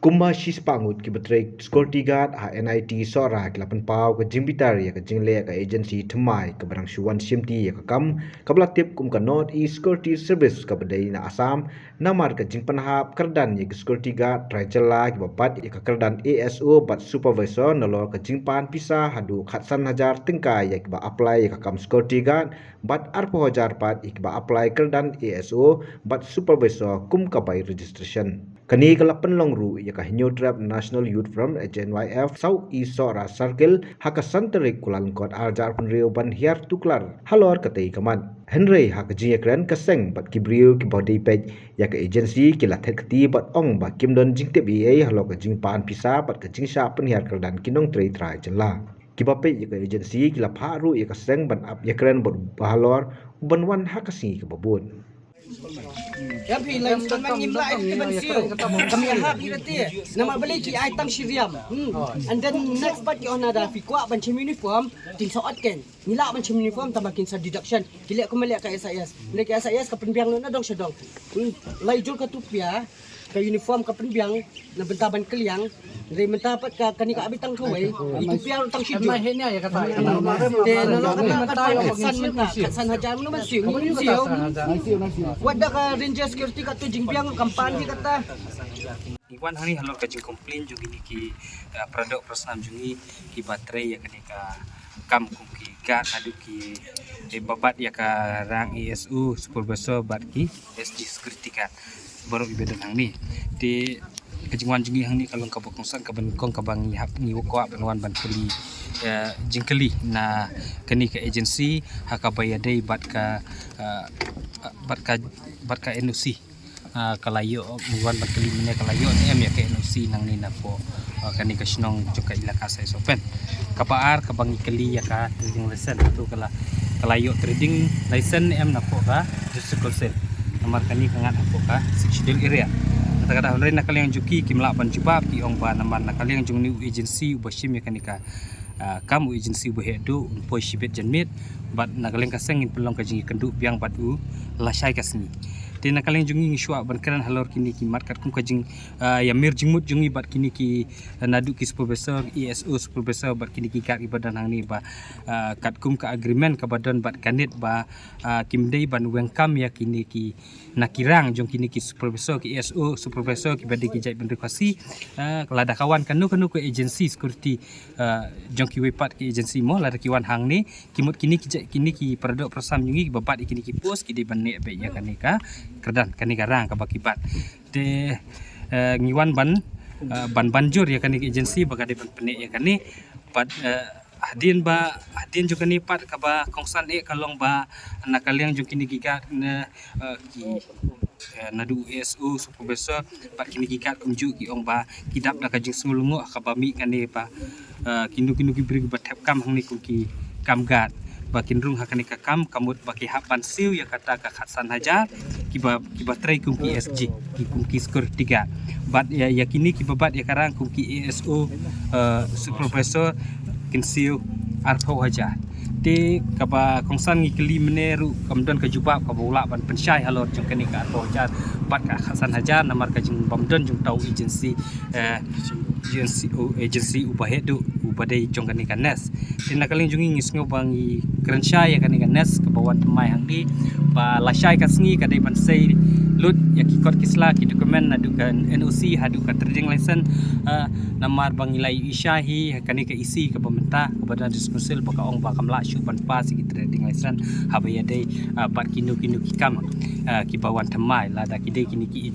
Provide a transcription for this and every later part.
Kumba shis pangut ki betrek security guard ha NIT sora ki lapan pau ke jimbitar ya ke jingle ke agency thmai ke barang shuan simti ya ke kam kabla tip kum ke North East Security Service ke bedai na Assam namar ke jingpan hap kerdan ya ke security guard trajala ki bapat ya ke kerdan ASO bat supervisor nolor ke jingpan pisa hadu khatsan hajar tingkai ya ke ba apply ya ke kam security guard bat arpo hajar pat ya ke ba apply kerdan ASO bat supervisor kum ka bai registration kani kalapan longru ya ka hinyo trap National Youth Forum HNYF South East Sora Circle haka santerik kulan kot arjar penrio ban hiar tuklar halor katai kaman Henry haka jing ekran kaseng bat kibriu ki body page ya ka agency ki lathet kati bat ong ba kimdon jing te ba halo ka jing pan pisa bat ka jing sha penhiar kerdan kinong trai trai jela kibape ya ka agency ki la pharu ya ka seng ban ap ya kran bot bahalor banwan haka si ka babun Ya pi lain setengah nimla itu bensil. Kami ahap irati. Nama beli ki item Syriam. And then next part ki ona ada fi kuat bancam uniform tin soat ken. Nila bancam uniform tambakin sa deduction. Kilek ko melihat ka SIS. Melihat ka SIS ka penbiang na dong sedong. Lai jul ka tupia ka uniform ka penbiang na bentaban keliang. Dari mentapat ka kani ka abitang kawai. Itu piang tang sidu. Mahnya ya kata. Dan lalu kata katsan hajar mo naman siyo. Wada ka ranger security ka tu jingbiang kampanye kata. Iwan hari halor ka jing komplain juga ni ki produk persam jungi ki baterai ya kenika kam kum ki ga adu ki babat ya ka rang ESU supervisor bat ki SG security kan baru ibedan hang ni di kejingwan jungi hang ni kalau ka bokongsan ka benkong ka bang hap ni ko benwan ban keli jingkeli na kenika agency hakabayadai bat ka NOC kalayo buwan bakali mine kalayo ni em ya ke NOC nang ni na po kani ka sinong juga ilaka sa sopen kapaar kabangi kali ya ka trading license tu kalayo trading license em na po ka district sale nomor kani kangat po ka schedule area kata-kata henry na kaliang juki kimla ban jubab ki ong ba namar na kaliang jung ni agency ubashim ya kani ka kamu agency behedu umpoi shibet janmit bat nagaling kaseng in pelong kajing kendu biang batu lasai kasni te nakaling jungi ngiswa ban keran halor kini ki markat kum kajing ya mir jingmut jungi bat kini ki nadu ki supervisor ESO supervisor bat kini ki kat ibadan hang ni ba kat kum ka agreement ka badan bat kanit ba kimdei ban wengkam ya kini ki nakirang jong kini ki supervisor ki ESO supervisor ki badi ki jai ban requasi kelada kawan kanu ke agency security jong ki wepat ki agency mo lada kiwan hang ni kimut kini ki produk persam jungi babat kini ki post ki di ban ne be ya kanika kerdan kani garang ka bakibat de ngiwan ban banjur ya kani agency bagade ban penik ya kani pat hadin juga ni pat ka ba kongsan kalong ba nakaliang jung kini gigat na ki nadu ESO supervisor pat kini gigat kumju ki ong ba kidap na kajing semulungu ka bami kani pa kindu ki beri bat kam hang ni ki kamgat bakin rung hakani ka kam kamut baki hapan siu ya kata ka khatsan hajar kiba trai kum ki SG ki kum ki skor 3 bat ya yakini ki babat ya karang kum ki ESO supervisor kin siu arpo hajar te kaba kongsan ngi keli meneru kamdan ka jubab ka bola ban pensyai halor jong kani ka arpo hajar bat ka khatsan hajar namar ka jing bamdan jong tau agency ubahedu ubadai jong kani ka nes tina kaling jungi ngisngo bangi kerensyai ya kani ka nes ke bawah temai hang di ba lasai ka sngi ka dai ban sei lut ya ki kot kisla ki dokumen nadu ka NOC hadu ka trading license namar bangilai isyahi kani ka isi ka pemerintah kepada disposil baka ong ba kamla syu ban pas ki trading license habaya dai bat kinu ki kam ki bawah temai lada ki dai kini ki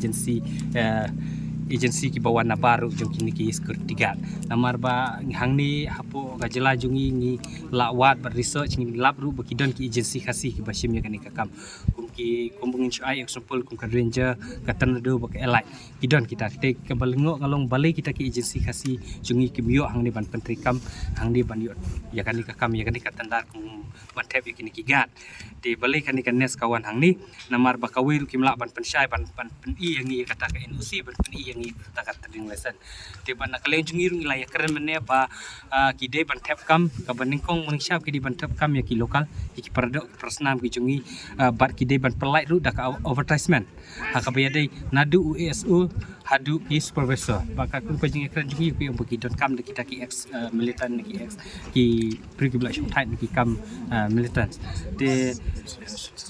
agency ki bawa na baru jong kini ki security guard namar ba hang ni hapo ga jela jungi ngi lawat ber research ngi lab ru bakidon ki agency khasi ki bashim ya kani kakam kum ki kumbungin syai example kum ka ranger ka tanado bak elai kidon kita te ke balengo ngalong balai kita ki agency khasi jungi ki mio hang ni ban pentri kam hang ni ban yo ya kani kakam ya kani ka tandar kum ban tep ya kini ki guard te balai kani ka nes kawan hang ni namar ba kawir ki mla ban pensyai ban pen i yang i kata ka NOC ban pen i yang takat trading lesson tiba nak kaleng jungirung ilaya keren mene ba kide ban tap kam ka baningkong mungsyap kide ban tap kam ya ki lokal ki produk persnam ki jungi bat kide ban pelai ru dak advertisement ha ka bayadai nadu ESO hadu ki supervisor baka kun ko jing ekran jungi ki umbu ki .com de kita ki ex militant ki ex ki pergi bela shong thai ki kam militant de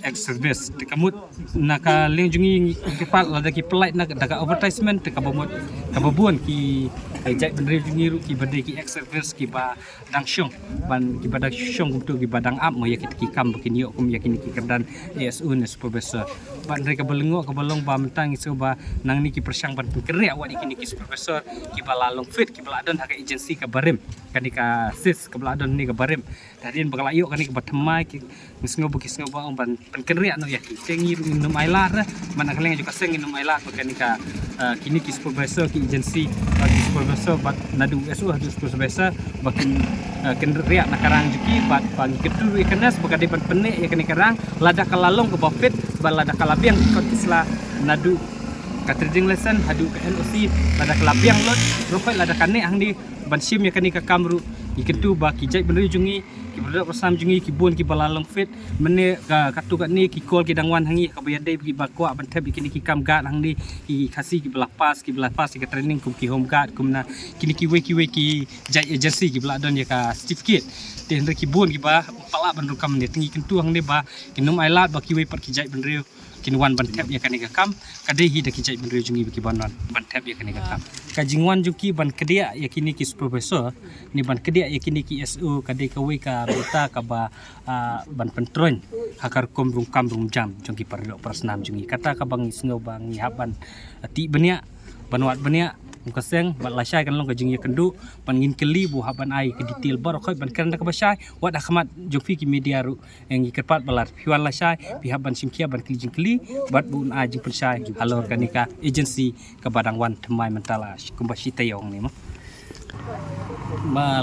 ex service de kamut naka leng jungi ki pat la ki polite nak daga advertisement de kabomot kababuan ki jai benri jungi ru ki bade ki ex service ki ba dang shong ban ki badang shong kum tu ki badang up mo ya ki kam ki niok kum ya ki kerdan ESU ne supervisor ban mereka belengok ke belong ba mentang isu ba nang ni ki persang ban pengkeria awak ni ki supervisor ki ba lalong fit ki beladon hak agensi ke barim kan ka sis ke beladon ni ke barim tadin bakal ayo kan ki batemai ki ngisngo bu kisngo ba ban pengkeria no ya ki tengi minum ailar mana kaleng juga seng minum ailar kan ka kini ki supervisor ki agensi ki supervisor bat nadu ESU hadu supervisor bakin kenderia nakarang juki bat pagi ketu ikenas bakal depan penek ya kan karang lada kalalong ke bafit balada kalabiang kot isla nadu katriding lesson hadu ke NOC lada kalabiang lot rokoi lada kane hang di bansim ya kani ka kamru ikentu ba ki jai benri jungi ki berdak bersam jungi ki bon ki balalong fit mene ka katu kat ni ki kol ki dangwan hangi ka bayade ki bakwa bantep kini ki kam gad hang di ki khasi ki belapas ki training kum ki home guard kum na kini ki we ki jai agency ki beladon ya ka certificate te hendak ki bon ki ba pala bandru kam ni tingi kentu hang ni ba kinum ailat ba ki we par ki jai benri kinwan bantep ya kani ka kam kadai hi da ki jai benri jungi ki banon bantep ya kani ka kam ka jingwan juki ban kedia ya kini ki supervisor ni ban kedia ya kini ki SU kadai ka we ka buta ka ba ban pentron hakar kom rung kam rung jam jongki parlo persnam jungi kata ka bang isngo bang haban ti benia banwat benia mukaseng bat lasai kan long ka jingi kendu ban ngin keli bu haban ai ke detail bar khoi ban kan ka basai wat akhmat jofi ki media ru yang ikerpat balar piwan lasai pihak ban simkia ban keli jingkeli bat bun ai jing persai halo kanika agency ka badang wan themai mentala kumbashi tayong ni mo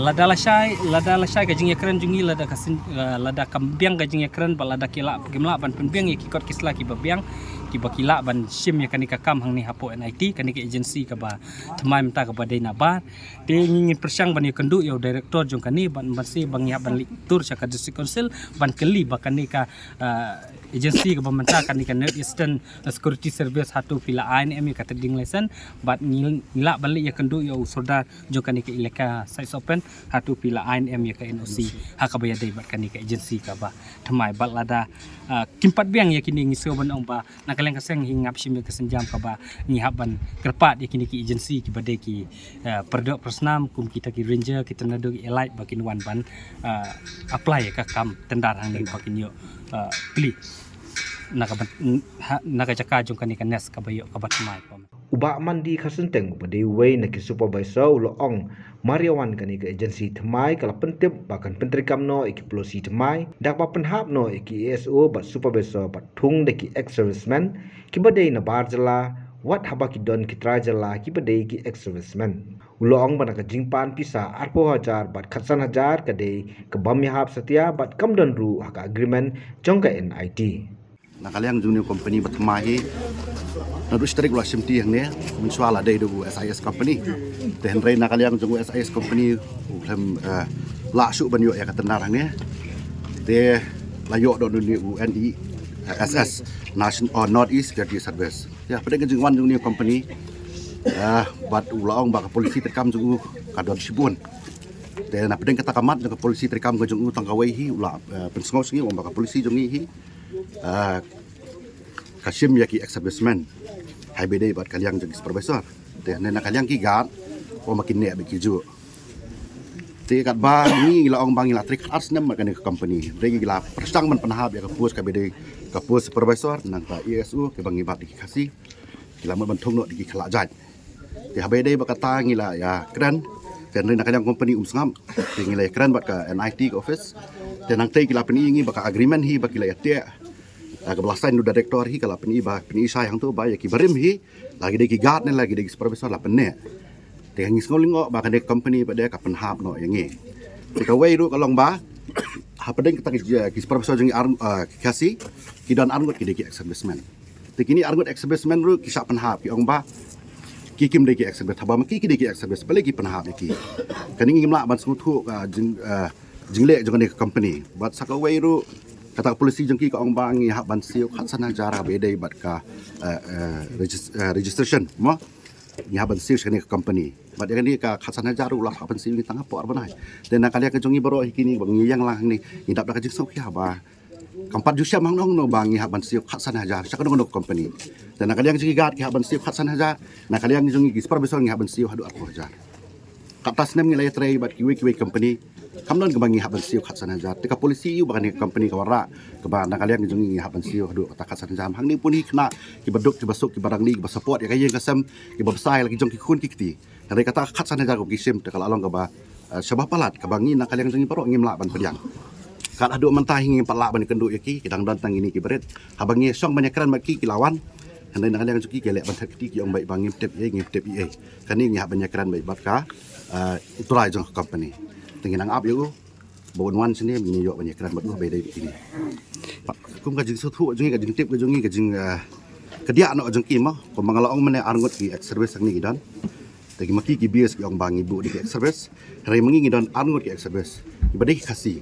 lada lasai ka jingi keren jungi lada kasin lada kambiang ka jingi keren ba lada kila gemla ban penbiang ya kikot kisla ki babiang ki bakila ban sim ya kanika kam hang ni hapo NIT kanika agency ka ba themai menta ka ba dei na bar te ngin persang ban ya kendu yo director jong kani ban basi bang ya ban tur sa ka district council ban keli ba kanika agency ka ba menta kanika North Eastern Security Service hatu pila ANM ka tading lesson bat ngila balik ya kendu yo soda jong kanika ilaka size open hatu pila ANM ya ka NOC hakabaya dei bat kanika agency ka ba themai bat lada kimpat biang ya kini ngiso ban ong ba nakaleng kaseng hingap sim ka senjam ka ba ngihaban kerpat ya kini ki agency ki bade ki perdok persnam kum kita ki ranger kita nado ki elite bakin wan ban apply ka kam tendar hang ni bakin yo pli naka jaka jong kani kanes ka bayo ka batmai pom uba mandi khasenteng bade wei na ki supervisor lo ong Mariawan kani ke agensi themai kala pentip bahkan pentrikam no iki plosi themai dak ba penhap no iki ESO bat supervisor bat thung de ki ex serviceman ki bade na barjala wat haba ki don ki trajala ki bade ki ex serviceman ulong bana ka jingpan pisa arpo hajar bat khatsan hajar kade ke bam hap setia bat kamdon ru haka agreement jongka NIT nakaliang junior company batmahi nadu strik la simti yang ne mensuala dai du SIS company den rei nakaliang jungu SIS company ulam la su ban yo ya katenarang ne de la yo do ni UNI SS National or North East Security Service ya pada jung wan junior company bat ulang ba polisi terkam jungu kadon sibun de na pada kata kamat jungu polisi terkam jungu tangkawai hi ula pensngos ngi ba polisi jungi hi kasim yaki ex-serviceman hai bede bat kaliang jadi supervisor te nena kaliang ki gat o makin ne be kiju te kat ba ni la ong bang la trik arts nem kan company regi la persang man panahab ya kapus ka bede kapus supervisor nang ka ESU ke bang ibat di kasih kila man thong no di khala jaj te ha bede ba kata ngila ya kran te nena kaliang company sngam te ngila kran bat ka NIT office te nang te kila peni ngi ba ka agreement hi ba kila ya te kebelasan du direktor hi kala peni sai hang tu ba ya ki barim hi lagi de ki guard ne lagi de supervisor la penne te ngis ngolingo ba kan de company ba de ka penhap no yang ngi te ka wei ru kalong ba ha pedeng kita ki supervisor jeng kasi ki don arngot ki de ki ex-serviceman te kini arngot ex-serviceman ru ki sa penhap ki ong ba ki kim de ki ex-service ba ki de ki ex-service balik ki penhap ki kaning ngimla ban smutu jingle jeng de company bat sa ka wei ru kata polisi jengki ka ong bangi hak ban siu khat sana jara bede bat ka registration mo nyaban siu sekali ke company bat yang ni ka khasan hajar ulah kapan siu ni tangap por banai dan nak kalian kejongi baro hikini bang yang lang ni idap dak jing sok ya ba kampat jusya mang nong no bang nyaban siu khasan hajar sakadong no company dan nak kalian jongi gat nyaban siu khasan hajar nak kalian jongi supervisor nyaban siu hadu aku hajar katas nem nilai tray bat kiwi company kamnon kebangi haban siu khasan hajar tika polisi yu bakan company kawara keba nak kalian jongi haban siu hadu kata khasan hajar hang ni pun hikna ki baduk ki basuk ki barang ni ki support ya kayeng kasam ki babsai lagi jong ki kun ki kiti dari kata khasan hajar ko kisim tekal along keba sebab palat kebangi nak kalian jongi paro ngim la ban pediang kat adu mentah ngim palak ban kenduk yaki kidang dantang ini ki berit habangi song banyak keran maki ki lawan handai nak kalian jongi gelek ban kiti ki ong baik bangim tep ye ngim tep ye kani ngih banyak keran baik bat ka itulah jong company tinggal nang up yo bon wan sini mini yo banyak keran batu beda ini kum ka jing sutu jungi ka jing tip ka jungi ka jing kedia no jong kim ko mangalong mene arngot ki service ni gidan tagi maki ki bias ki ong bang ibu di service rai mengi gidan arngot ki service ibadai kasih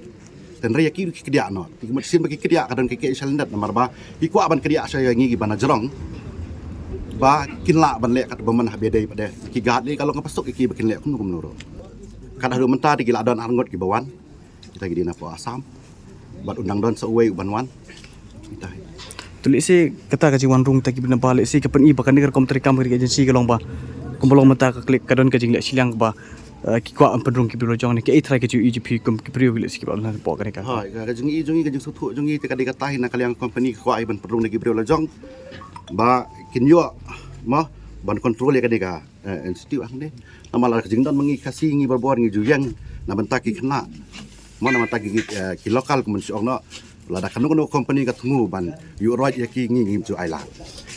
dan rai ki kedia no tigi mesin bagi kedia kadang ke salindat nomor ba iku aban kedia saya ngi bana jerong ba kinla ban lek kat beman habedai pada ki gad ni kalau ngapasuk ki bikin lek kum nuro kada hadu mentah di gila don arngot ki bawan kita gidi na po asam bat undang don sewei banwan kita tulis si kata ka jiwan rung taki bina balik si kapan i bakan ni kom terikam ke agensi ke long ba kumbolong mentah ka klik kadon ka jing lek silang ba ki kwa am pedrung ki biro jong ni ke i try ke ju IGP kom ki priu lek si ba na po ka ni ka ha ka jing i jongi ka jing sutu jongi te ka dikata na kaliang company kwa i ban pedrung ni ki biro jong ba kin yo ma ban kontrol ya ka dika institute ang ni namala jing don mengi kasih ngi berbor ngi juyang na bentaki kena mana mata ki lokal kumun si ongno lada kanu company ka tungu ban yu right ya ki ngi ju aila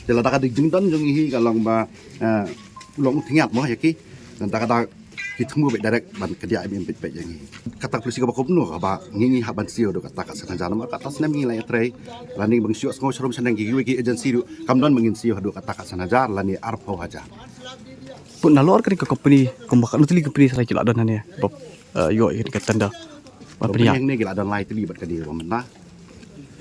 de lada ka jing don jong hi ka long ba long tingat mo ya ki dan ta kata ki tungu be direct ban kedia im pet yang hi kata polisi ka bakom no ba ngi haban sio do kata ka sanjana ma kata snem ngi la trai lani bang sio ngo shrom sanang ki ki agency du kamdon mengin sio do kata ka sanajar lani arpo haja pun nalor kan ke company kumbak nutli company sarai kila don ne bob yo ini ka tanda ba priya yang ni gila dan lai tili bat ka di romna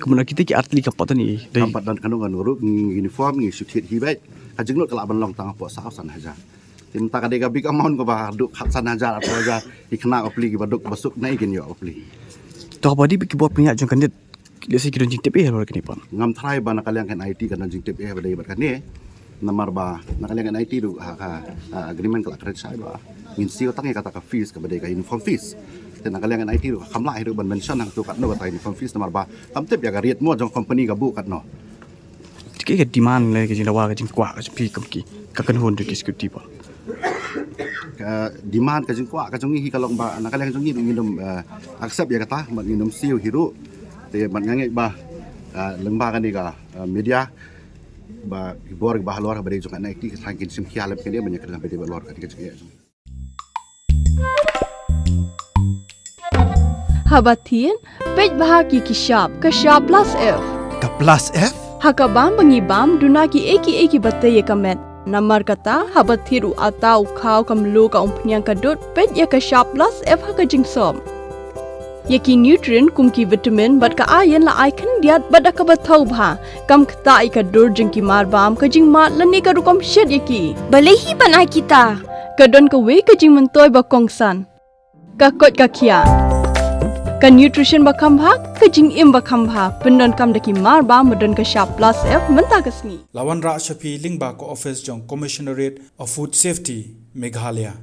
kemudian kita ki atli kapat ni dai kampat dan kanu nguruk uniform ngi sukit hi bai ajeng lo kala ban long tang po sa san haja tim ta ka de ga big amount ko ba duk khatsan haja atau haja ikna opli ki baduk basuk nai gen yo opli to ba di ki bot priya jong kan dit lesi ki don jing tepe hero kini pan ngam try ba na kalian kan IT kan jing tip ba dai bat kan ni namar ba na kalian kan IT du ha agreement kala kredit sai ba min sio tang kata ka fees ka badai ka uniform fees dan kalian kan IT du kamla hidu ban mention nang tu kat no kata uniform fees namar ba tam tip ya ga riet mo jong company ka bu kat no ke demand le ke jing lawa ke jing kwa ke pi kam ki ka kan hon de ki security pa demand ka jing kwa ka jong hi kalong ba na kalian jong hi minum accept ya kata mat minum sio hiru te man ngangai ba lembaga ni ka media ba ibor ba halor ba de jong na IT sangkin sim khialam ke dia banyak kan ba de lor ka ke Habatin, pej bahagi ki shop plus F. Ka plus F? Hakabam bangibam dunaki eki batay kamet. Namar kata habathiru atau kau kamlu ka umpnyang kadut pej ya ka shop plus F haka jingsom. Yaki nutrient kumki vitamin bat ka ayan la icon diat bat ka bathau bha kam kta ka dur jingki marbam ka jing mat lani ka rukom shed yaki. Balehi banai kita. Kadon ka we ka jing mentoy ba kongsan. Ka kot ka kia. Ka nutrition bakam bha ka jing im bakam bha pendon kam daki mar ba modon ka sharp plus F menta kasni Lawan Ra Shafi Lingba ko office jong Commissionerate of Food Safety Meghalaya